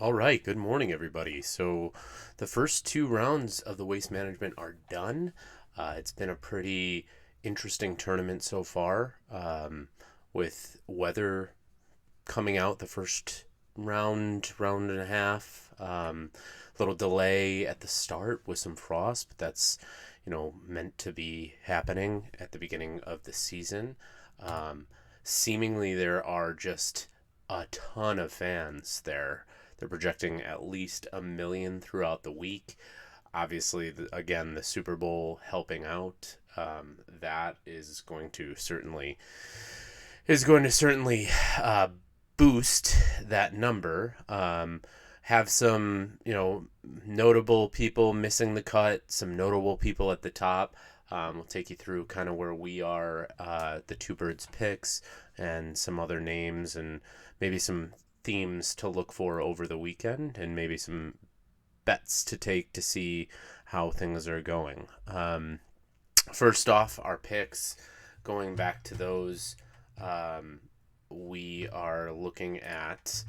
All right, good morning, everybody. So, the first two rounds of the waste management are done. It's been a pretty interesting tournament so far, with weather coming out the first round and a half. Little delay at the start with some frost, but that's meant to be happening at the beginning of the season. Um, Seemingly, there are just a ton of fans there. They're projecting at least 1 million throughout the week. Obviously, again, the Super Bowl helping out. That is going to certainly uh, boost that number. Have some notable people missing the cut, some notable people at the top. We'll take you through kind of where we are, the two birds picks, and some other names, and maybe some themes to look for over the weekend, and maybe some bets to take to see how things are going. First off, our picks, going back to those, we are looking at.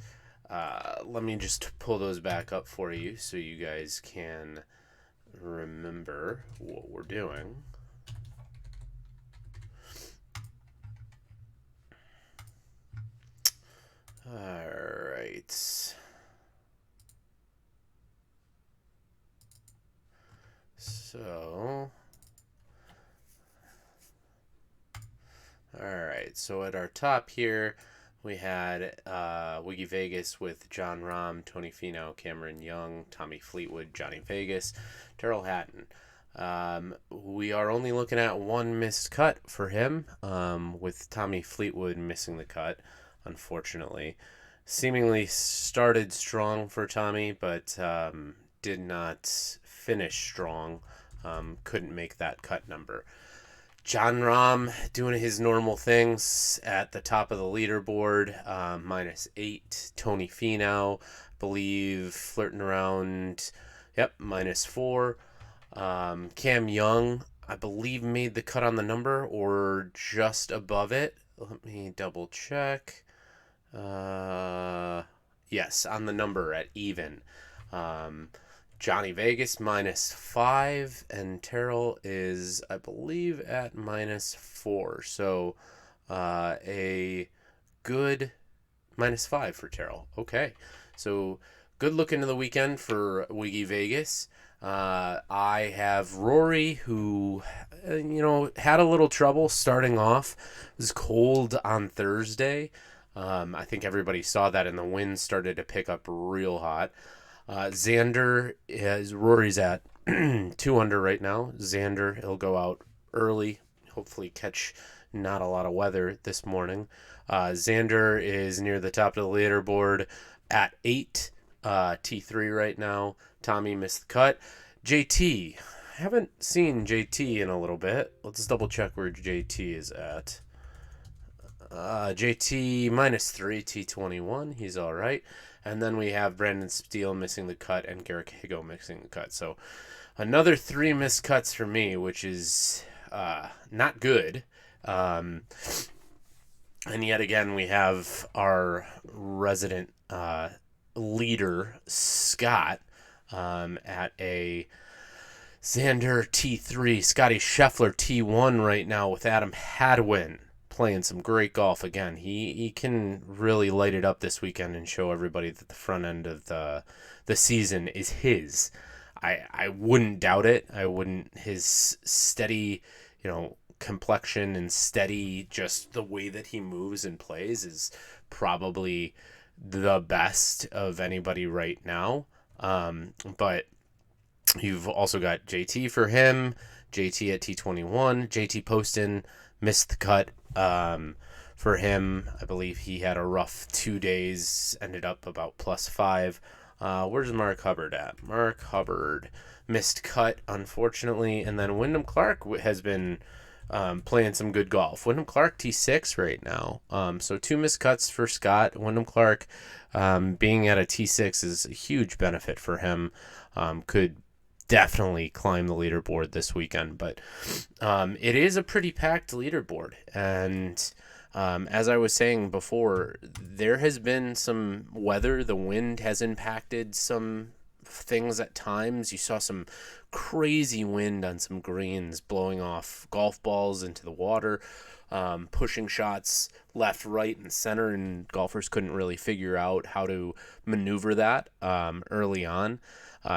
Let me just pull those back up for you so you guys can remember what we're doing. All right. So, so at our top here, we had Wiggy Vegas with John Rahm, Tony Finau, Cameron Young, Tommy Fleetwood, Johnny Vegas, Terrell Hatton. We are only looking at one missed cut for him, with Tommy Fleetwood missing the cut, unfortunately. Seemingly started strong for Tommy, but did not finish strong. Couldn't make that cut number. John Rahm doing his normal things at the top of the leaderboard, -8. Tony Finau, believe, flirting around, -4. Cam Young, I believe, made the cut on the number or just above it. Let me double check. Yes, on the number at even. Johnny Vegas -5, and Terrell is, I believe, at -4. So a good -5 for Terrell. Okay, so good look into the weekend for Wiggy Vegas. I have Rory, who, had a little trouble starting off. It was cold on Thursday. I think everybody saw that, and the wind started to pick up real hot. Xander Rory's at 2 under right now. Xander, he'll go out early, hopefully catch not a lot of weather this morning. Xander is near the top of the leaderboard at 8, T3 right now. Tommy missed the cut. JT, haven't seen JT in a little bit. Let's double check where JT is at. JT -3, T21. He's all right. And then we have Brandon Steele missing the cut and Garrick Higo missing the cut. So another 3 missed cuts for me, which is not good. And yet again, we have our resident leader, Scott, at a Xander T3, Scotty Scheffler T1 right now with Adam Hadwin playing some great golf again. He can really light it up this weekend and show everybody that the front end of the season is his. I wouldn't doubt it. I wouldn't. His steady, complexion and steady, just the way that he moves and plays is probably the best of anybody right now. But you've also got JT for him. JT at T21. JT Poston missed the cut. For him, I believe he had a rough 2 days, ended up about +5. Where's Mark Hubbard at? Mark Hubbard missed cut, unfortunately, and then Wyndham Clark has been playing some good golf. Wyndham Clark T6 right now. So 2 missed cuts for Scott. Wyndham Clark being at a T6 is a huge benefit for him. Could definitely climb the leaderboard this weekend, but it is a pretty packed leaderboard, and As I was saying before, there has been some weather. The wind has impacted some things at times. You saw some crazy wind on some greens, blowing off golf balls into the water, pushing shots left, right, and center, and golfers couldn't really figure out how to maneuver that early on.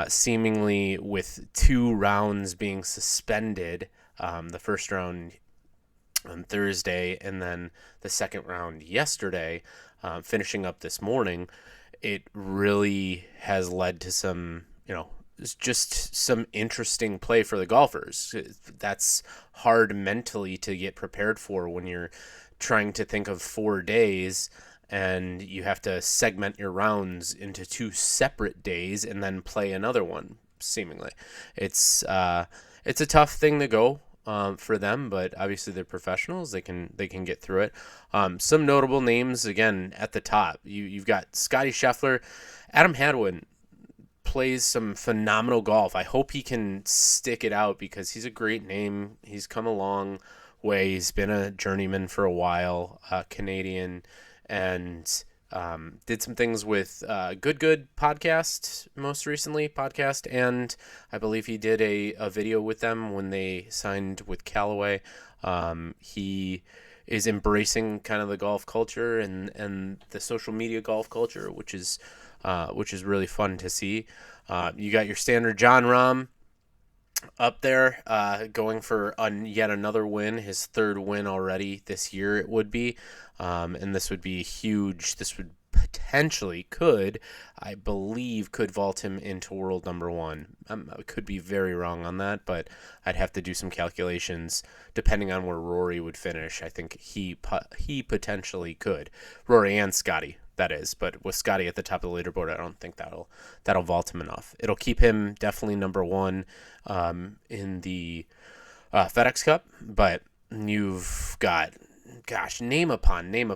Seemingly with 2 rounds being suspended, the first round on Thursday, and then the second round yesterday, finishing up this morning, it really has led to some, just some interesting play for the golfers. That's hard mentally to get prepared for when you're trying to think of 4 days and you have to segment your rounds into 2 separate days and then play another one. Seemingly, it's a tough thing to go for them, but obviously they're professionals. They can get through it. Some notable names again at the top. You've got Scotty Scheffler, Adam Hadwin plays some phenomenal golf. I hope he can stick it out because he's a great name. He's come a long way. He's been a journeyman for a while, Canadian, and did some things with Good podcast most recently, and I believe he did a video with them when they signed with Callaway. He is embracing kind of the golf culture and the social media golf culture, which is really fun to see. You got your standard John Rahm up there, going for yet another win, his third win already this year it would be, and this would be huge. This would potentially I believe could vault him into world number one. I could be very wrong on that, but I'd have to do some calculations depending on where Rory would finish. I think he potentially could. Rory and Scotty, that is, but with Scotty at the top of the leaderboard, I don't think that'll vault him enough. It'll keep him definitely number one in the FedEx Cup, but you've got, name upon name.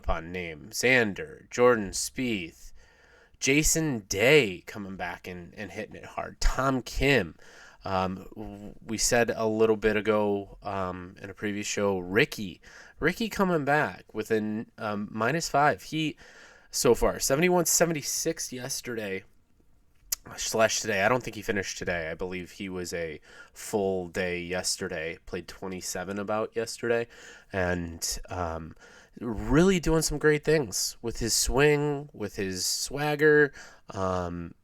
Xander, Jordan Spieth, Jason Day coming back and hitting it hard. Tom Kim. We said a little bit ago in a previous show, Ricky coming back with a -5. He so far 71-76 yesterday / today. I don't think he finished today. I believe he was a full day yesterday. Played 27 about yesterday, and really doing some great things with his swing, with his swagger. Kind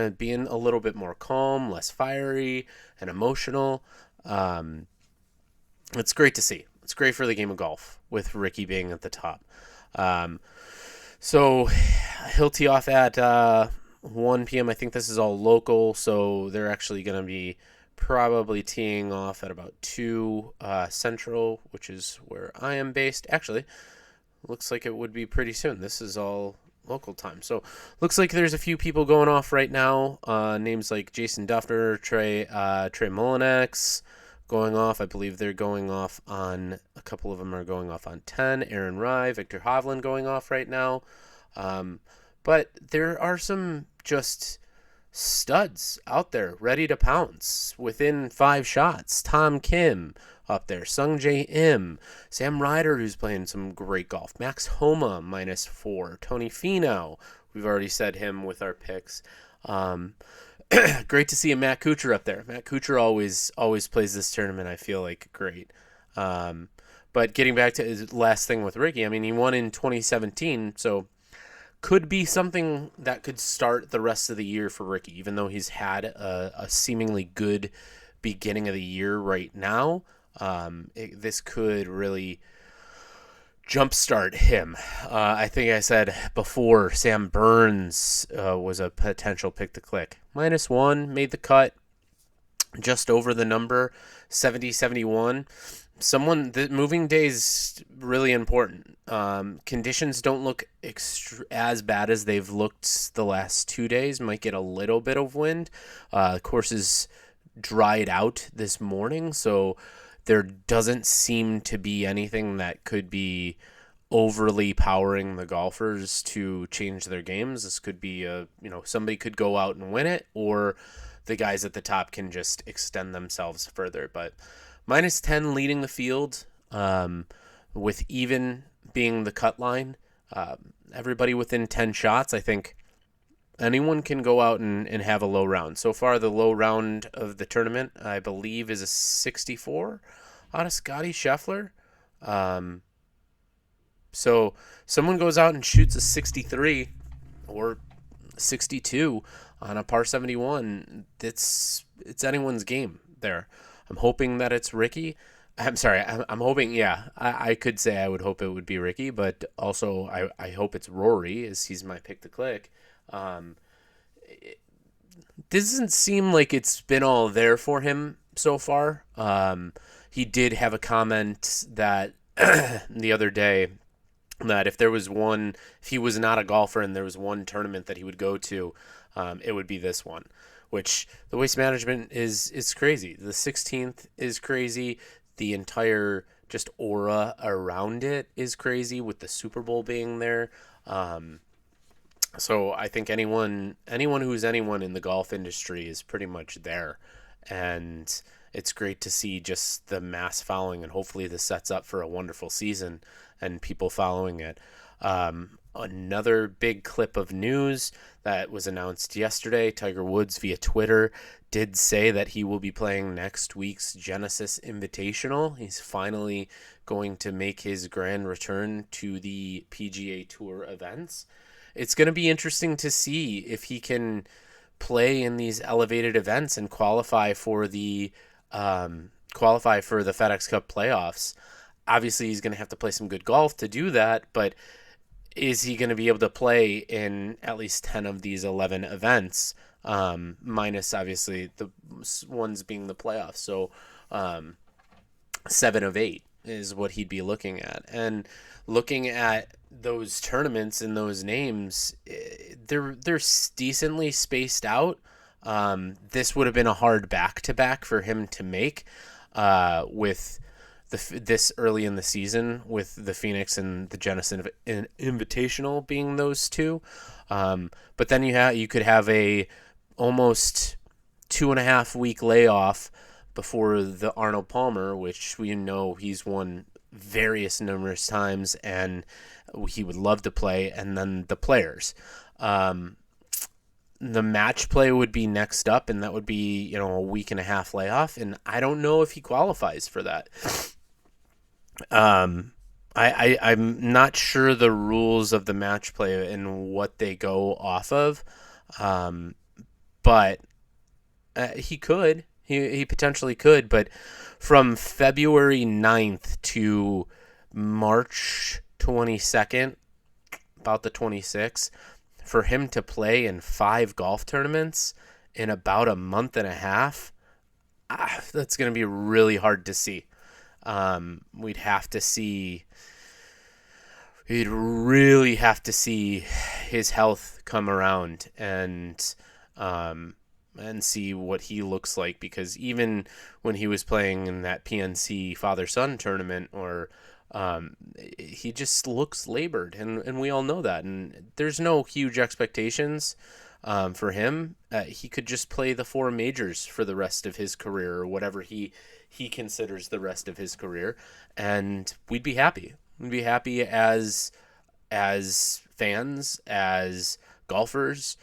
of being a little bit more calm, less fiery and emotional. It's great to see. It's great for the game of golf with Ricky being at the top. So he'll tee off at 1 p.m. I think this is all local, so they're actually going to be probably teeing off at about 2 Central, which is where I am based. Actually, looks like it would be pretty soon. This is all local time. So looks like there's a few people going off right now. Names like Jason Duffner, Trey Mullinax going off. I believe they're going off on, a couple of them are going off on 10. Aaron Rye, Victor Hovland going off right now. But there are some just studs out there ready to pounce within 5 shots. Tom Kim up there, Sung J M, Sam Ryder, who's playing some great golf, Max Homa -4, Tony Finau, we've already said him with our picks. Great to see a Matt Kuchar up there. Matt Kuchar always plays this tournament, I feel like, great. But getting back to his last thing with Ricky, I mean, he won in 2017, so could be something that could start the rest of the year for Ricky, even though he's had a seemingly good beginning of the year right now. This could really jumpstart him. I think I said before, Sam Burns was a potential pick to click. -1, made the cut, just over the number, 70-71. The moving day is really important. Conditions don't look as bad as they've looked the last 2 days. Might get a little bit of wind. The course is dried out this morning, so there doesn't seem to be anything that could be overly powering the golfers to change their games. This could be somebody could go out and win it, or the guys at the top can just extend themselves further. But -10 leading the field, with even being the cut line. Everybody within 10 shots, I think anyone can go out and have a low round. So far, the low round of the tournament, I believe, is a 64 out of Scotty Scheffler. So someone goes out and shoots a 63 or 62 on a par 71. It's anyone's game there. I'm hoping that it's Ricky. I'm sorry. I'm hoping, yeah, I could say I would hope it would be Ricky, but also I hope it's Rory, as he's my pick to click. It doesn't seem like it's been all there for him so far. He did have a comment that the other day that if he was not a golfer and there was one tournament that he would go to, it would be this one, which the Waste Management is crazy. The 16th is crazy. The entire just aura around it is crazy with the Super Bowl being there. So I think anyone who's anyone in the golf industry is pretty much there. And it's great to see just the mass following, and hopefully this sets up for a wonderful season and people following it. Another big clip of news that was announced yesterday, Tiger Woods via Twitter did say that he will be playing next week's Genesis Invitational. He's finally going to make his grand return to the PGA Tour events. It's going to be interesting to see if he can play in these elevated events and qualify for the FedEx Cup playoffs. Obviously, he's going to have to play some good golf to do that, but is he going to be able to play in at least 10 of these 11 events, minus obviously the ones being the playoffs? So 7 of 8 is what he'd be looking at. And looking at those tournaments and those names, they're decently spaced out. This would have been a hard back-to-back for him to make with this early in the season, with the Phoenix and the Genesis Invitational being those two. But then you could have a almost 2.5 week layoff before the Arnold Palmer, which we know he's won numerous times and he would love to play, and then the Players. The match play would be next up, and that would be, a 1.5 week layoff, and I don't know if he qualifies for that. I'm not sure the rules of the match play and what they go off of, but he could. He potentially could, but from February 9th to March 22nd, about the 26th, for him to play in 5 golf tournaments in about a month and a half, that's going to be really hard to see. We'd really have to see his health come around and see what he looks like, because even when he was playing in that PNC father-son tournament, he just looks labored, and we all know that, and there's no huge expectations for him. He could just play the 4 majors for the rest of his career, or whatever he considers the rest of his career, and we'd be happy. We'd be happy as fans, as golfers.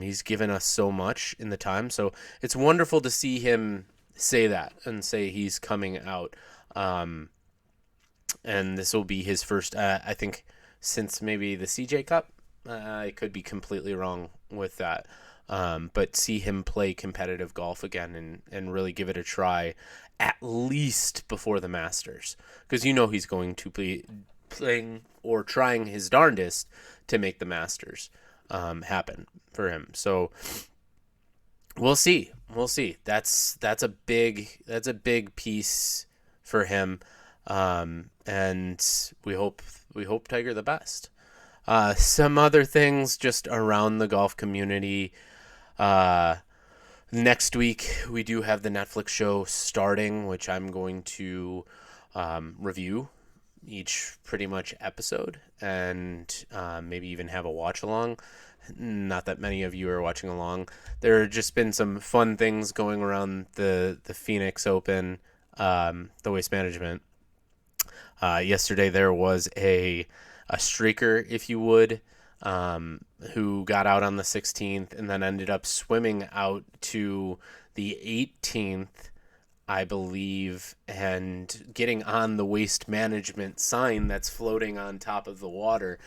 He's given us so much in the time, so it's wonderful to see him say that and say he's coming out. And this will be his first, I think, since maybe the CJ Cup. I could be completely wrong with that. But see him play competitive golf again and really give it a try, at least before the Masters. Because he's going to be playing or trying his darndest to make the Masters happen for him. So we'll see. That's a big piece for him. And we hope Tiger the best. Some other things just around the golf community. Next week we do have the Netflix show starting, which I'm going to review each pretty much episode, and maybe even have a watch along. Not that many of you are watching along. There have just been some fun things going around the Phoenix Open, the Waste Management. Yesterday there was a streaker, if you would, who got out on the 16th and then ended up swimming out to the 18th, I believe, and getting on the waste management sign that's floating on top of the water.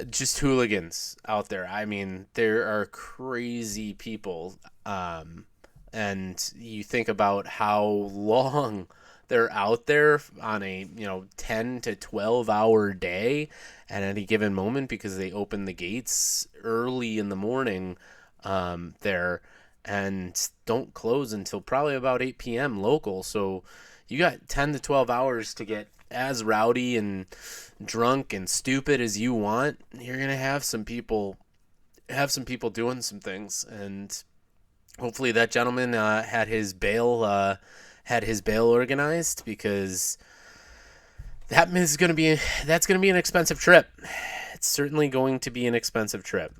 Just hooligans out there. I mean, there are crazy people. And you think about how long they're out there on a 10 to 12 hour day at any given moment, because they open the gates early in the morning there, and don't close until probably about 8 p.m. local. So you got 10 to 12 hours to get as rowdy and drunk and stupid as you want. You're going to have some people doing some things, and hopefully that gentleman had his bail organized, because that's going to be an expensive trip. It's certainly going to be an expensive trip.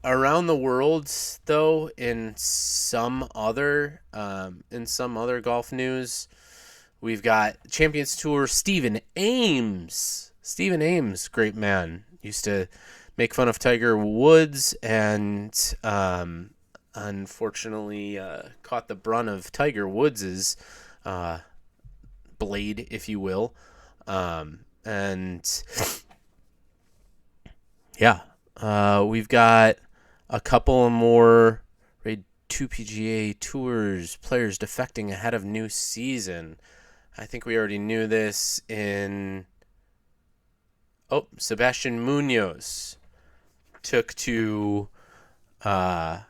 Around the world, though, in some other golf news, we've got Champions Tour Stephen Ames. Stephen Ames, great man, used to make fun of Tiger Woods, and unfortunately caught the brunt of Tiger Woods's blade, if you will. And yeah, we've got a couple more Raid 2 PGA Tours players defecting ahead of new season. I think we already knew this in... Oh, Sebastian Munoz took to... wow,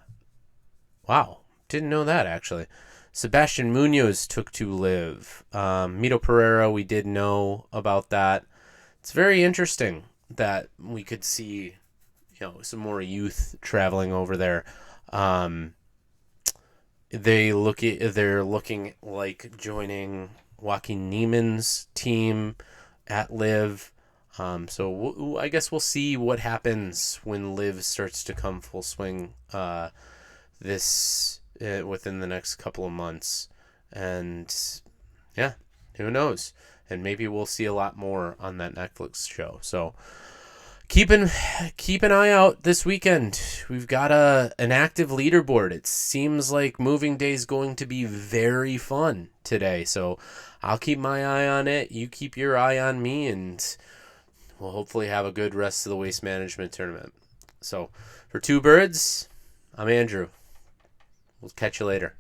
didn't know that, actually. Sebastian Munoz took to live. Mito Pereira, we did know about that. It's very interesting that we could see some more youth traveling over there. They're looking like joining Joaquin Neiman's team at Live. So I guess we'll see what happens when Live starts to come full swing within the next couple of months. And yeah, who knows? And maybe we'll see a lot more on that Netflix show. So keep an eye out this weekend. We've got an active leaderboard. It seems like moving day is going to be very fun today. So I'll keep my eye on it. You keep your eye on me, and we'll hopefully have a good rest of the waste management tournament. So for Two Birds, I'm Andrew. We'll catch you later.